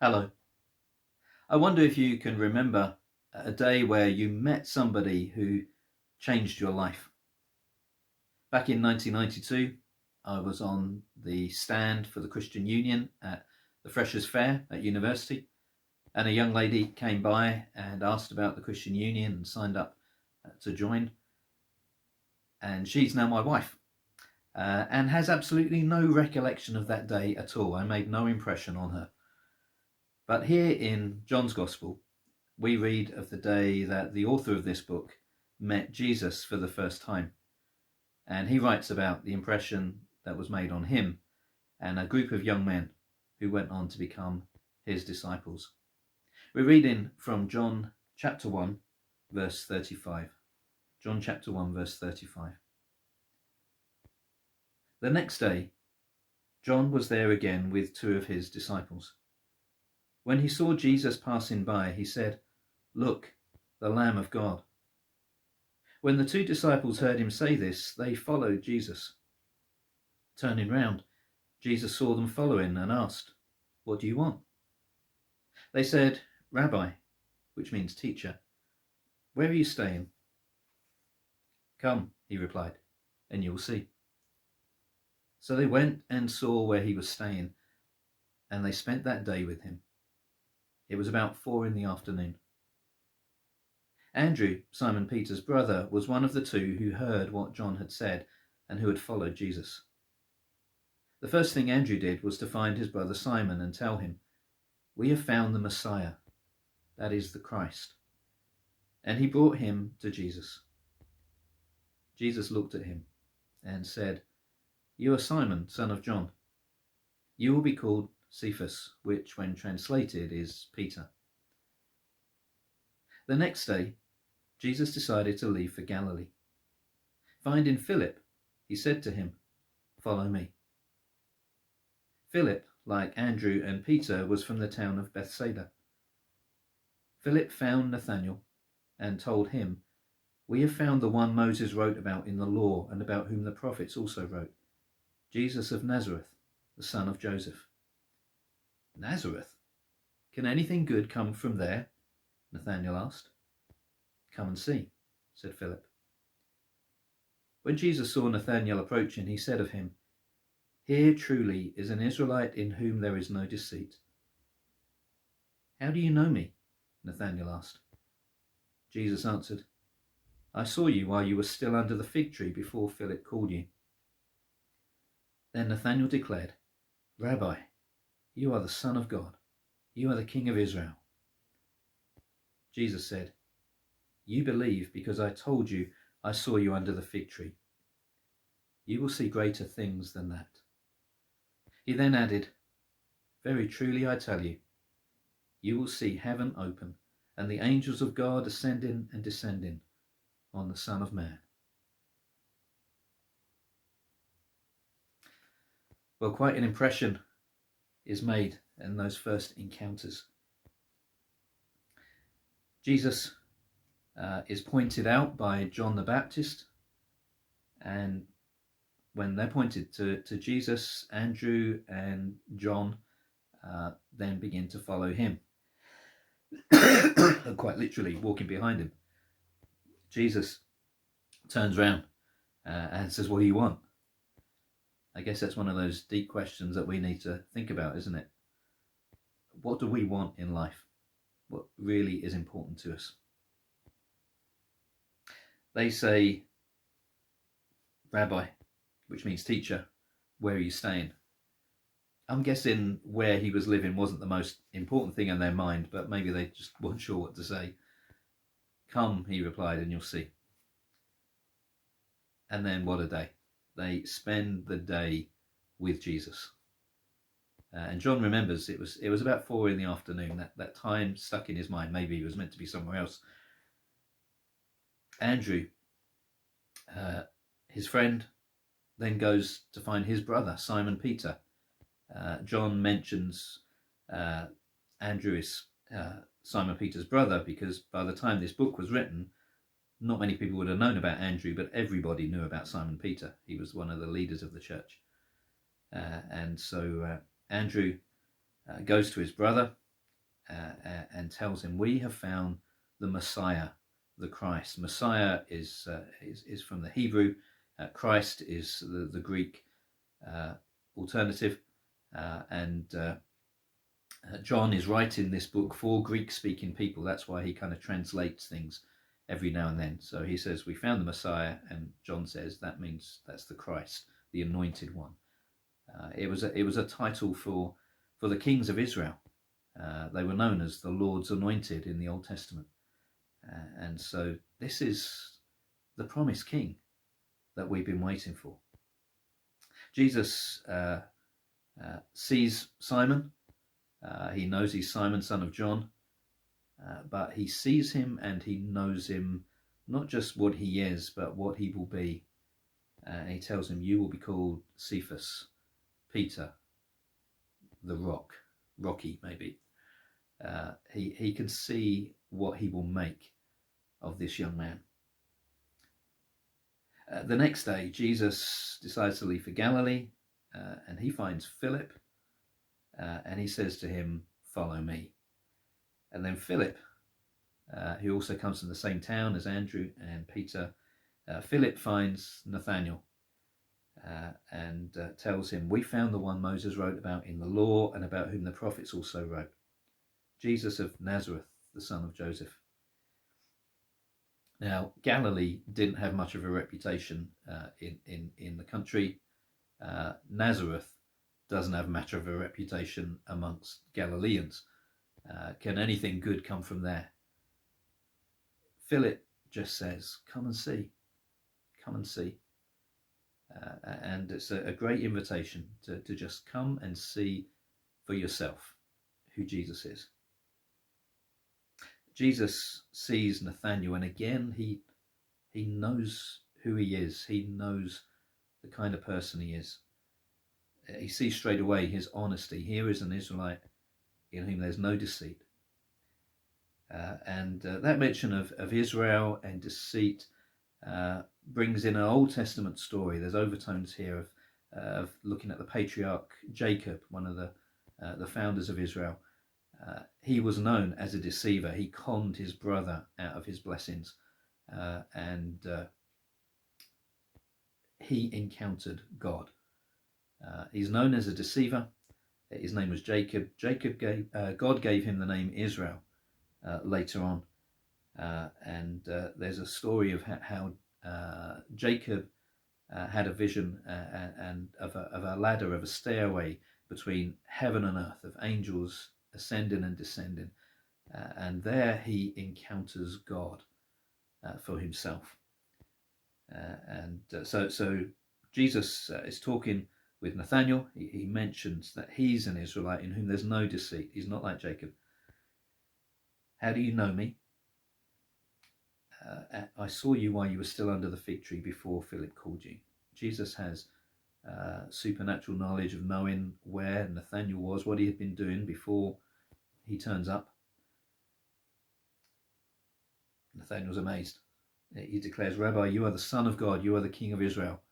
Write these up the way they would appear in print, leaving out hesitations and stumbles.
Hello. I wonder if you can remember a day where you met somebody who changed your life. Back in 1992, I was on the stand for the Christian Union at the Freshers' Fair at university, and a young lady came by and asked about the Christian Union and signed up to join. And she's now my wife, and has absolutely no recollection of that day at all. I made no impression on her. But here in John's Gospel, we read of the day that the author of this book met Jesus for the first time. And he writes about the impression that was made on him and a group of young men who went on to become his disciples. We're reading from John chapter 1, verse 35. John chapter 1, verse 35. The next day, John was there again with two of his disciples. When he saw Jesus passing by, he said, "Look, the Lamb of God." When the two disciples heard him say this, they followed Jesus. Turning round, Jesus saw them following and asked, "What do you want?" They said, "Rabbi," which means teacher, "where are you staying?" "Come," he replied, "and you'll see." So they went and saw where he was staying, and they spent that day with him. It was about 4 p.m. Andrew, Simon Peter's brother, was one of the two who heard what John had said and who had followed Jesus. The first thing Andrew did was to find his brother Simon and tell him, "We have found the Messiah," that is the Christ. And he brought him to Jesus. Jesus looked at him and said, "You are Simon, son of John. You will be called Cephas, which when translated is Peter." The next day, Jesus decided to leave for Galilee. Finding Philip, he said to him, "Follow me." Philip, like Andrew and Peter, was from the town of Bethsaida. Philip found Nathanael and told him, "We have found the one Moses wrote about in the law and about whom the prophets also wrote, Jesus of Nazareth, the son of Joseph." "Nazareth? Can anything good come from there?" Nathanael asked. "Come and see," said Philip. When Jesus saw Nathanael approaching, he said of him, "Here truly is an Israelite in whom there is no deceit." "How do you know me?" Nathanael asked. Jesus answered, "I saw you while you were still under the fig tree before Philip called you." Then Nathanael declared, "Rabbi, you are the Son of God. You are the King of Israel." Jesus said, "You believe because I told you I saw you under the fig tree. You will see greater things than that." He then added, "Very truly I tell you, you will see heaven open and the angels of God ascending and descending on the Son of Man." Well, quite an impression is made in those first encounters. Jesus is pointed out by John the Baptist, and when they're pointed to Jesus, Andrew and John then begin to follow him, quite literally walking behind him. Jesus turns around and says, "What do you want?" I guess that's one of those deep questions that we need to think about, isn't it? What do we want in life? What really is important to us? They say, "Rabbi," which means teacher, "where are you staying?" I'm guessing where he was living wasn't the most important thing in their mind, but maybe they just weren't sure what to say. "Come," he replied, "and you'll see." And then what a day. They spend the day with Jesus. And John remembers it was about 4 p.m. That time stuck in his mind. Maybe he was meant to be somewhere else. Andrew, his friend, then goes to find his brother, Simon Peter. John mentions Andrew is Simon Peter's brother because by the time this book was written, not many people would have known about Andrew, but everybody knew about Simon Peter. He was one of the leaders of the church. And so Andrew goes to his brother and tells him, "We have found the Messiah, the Christ." Messiah is from the Hebrew. Christ is the Greek alternative, and John is writing this book for Greek-speaking people. That's why he kind of translates things every now and then. So he says, "We found the Messiah," and John says that means that's the Christ, the Anointed One. It was a title for the kings of Israel. They were known as the Lord's Anointed in the Old Testament, and so this is the promised King that we've been waiting for. Jesus sees Simon. He knows he's Simon, son of John, but he sees him and he knows him, not just what he is, but what he will be. And he tells him, "You will be called Cephas," Peter, the rock, Rocky maybe. He can see what he will make of this young man. The next day, Jesus decides to leave for Galilee, and he finds Philip, and he says to him, "Follow me." And then Philip, who also comes from the same town as Andrew and Peter, Philip finds Nathanael and tells him, "We found the one Moses wrote about in the law and about whom the prophets also wrote, Jesus of Nazareth, the son of Joseph." Now, Galilee didn't have much of a reputation in the country. Nazareth doesn't have much of a reputation amongst Galileans. Can anything good come from there? Philip just says, "Come and see. Come and see." And it's a great invitation to just come and see for yourself who Jesus is. Jesus sees Nathanael, and again he knows who he is. He knows the kind of person he is. He sees straight away his honesty. Here is an Israelite in whom there's no deceit. And that mention of Israel and deceit brings in an Old Testament story. There's overtones here of looking at the patriarch Jacob, one of the founders of Israel. He was known as a deceiver. He conned his brother out of his blessings, and he encountered God. He's known as a deceiver. His name was Jacob. God gave him the name Israel later on, and there's a story of how Jacob had a vision and of a ladder, of a stairway between heaven and earth, of angels ascending and descending, and there he encounters God for himself. So Jesus is talking with Nathanael. He mentions that he's an Israelite in whom there's no deceit. He's not like Jacob. "How do you know me?" "I saw you while you were still under the fig tree before Philip called you." Jesus has supernatural knowledge of knowing where Nathanael was, what he had been doing before he turns up. Nathanael's amazed. He declares, "Rabbi, you are the Son of God, you are the King of Israel."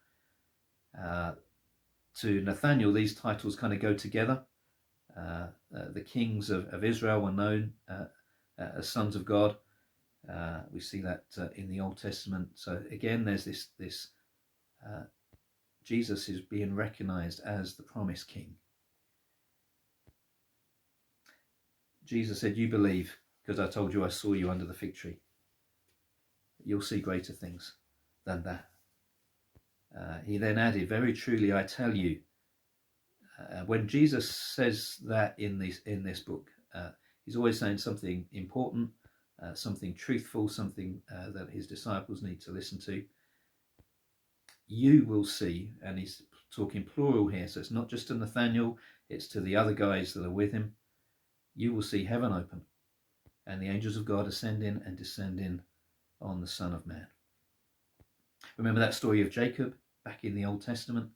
To Nathanael, these titles kind of go together. The kings of Israel were known as sons of God. We see that in the Old Testament. So again, there's this Jesus is being recognized as the promised King. Jesus said, "You believe because I told you I saw you under the fig tree. You'll see greater things than that." He then added, "Very truly I tell you," when Jesus says that in this book, he's always saying something important, something truthful, something that his disciples need to listen to. "You will see," and he's talking plural here, so it's not just to Nathanael, it's to the other guys that are with him. "You will see heaven open and the angels of God ascending and descending on the Son of Man." Remember that story of Jacob back in the Old Testament?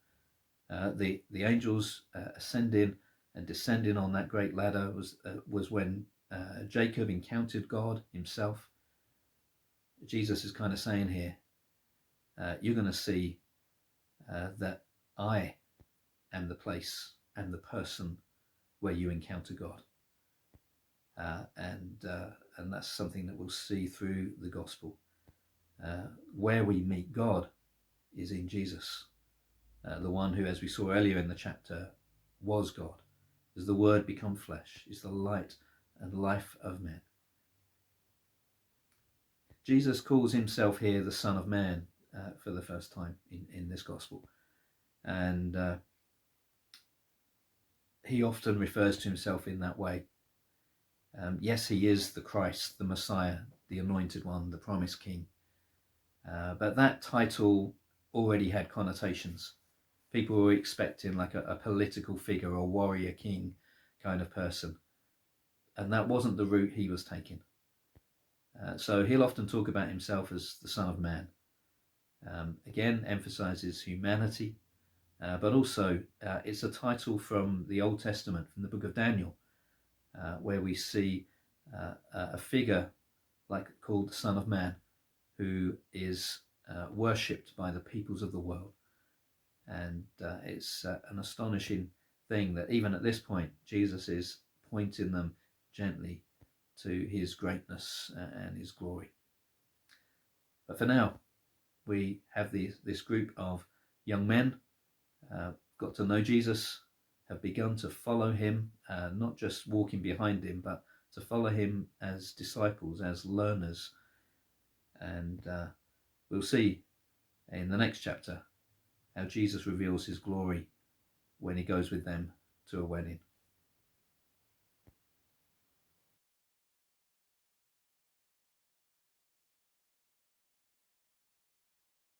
The angels ascending and descending on that great ladder was when Jacob encountered God himself. Jesus is kind of saying here, you're going to see that I am the place and the person where you encounter God. and that's something that we'll see through the gospel. Where we meet God is in Jesus, the one who, as we saw earlier in the chapter, was God. As the Word become flesh, is the light and life of men. Jesus calls himself here the Son of Man for the first time in this gospel. And he often refers to himself in that way. Yes, he is the Christ, the Messiah, the Anointed One, the Promised King. But that title already had connotations. People were expecting like a political figure or warrior king kind of person. And that wasn't the route he was taking. So he'll often talk about himself as the Son of Man. Again, emphasizes humanity, but also it's a title from the Old Testament, from the book of Daniel, where we see a figure called the Son of Man, who is worshipped by the peoples of the world. And it's an astonishing thing that even at this point, Jesus is pointing them gently to his greatness and his glory. But for now, we have this group of young men, got to know Jesus, have begun to follow him, not just walking behind him, but to follow him as disciples, as learners. And we'll see in the next chapter how Jesus reveals his glory when he goes with them to a wedding.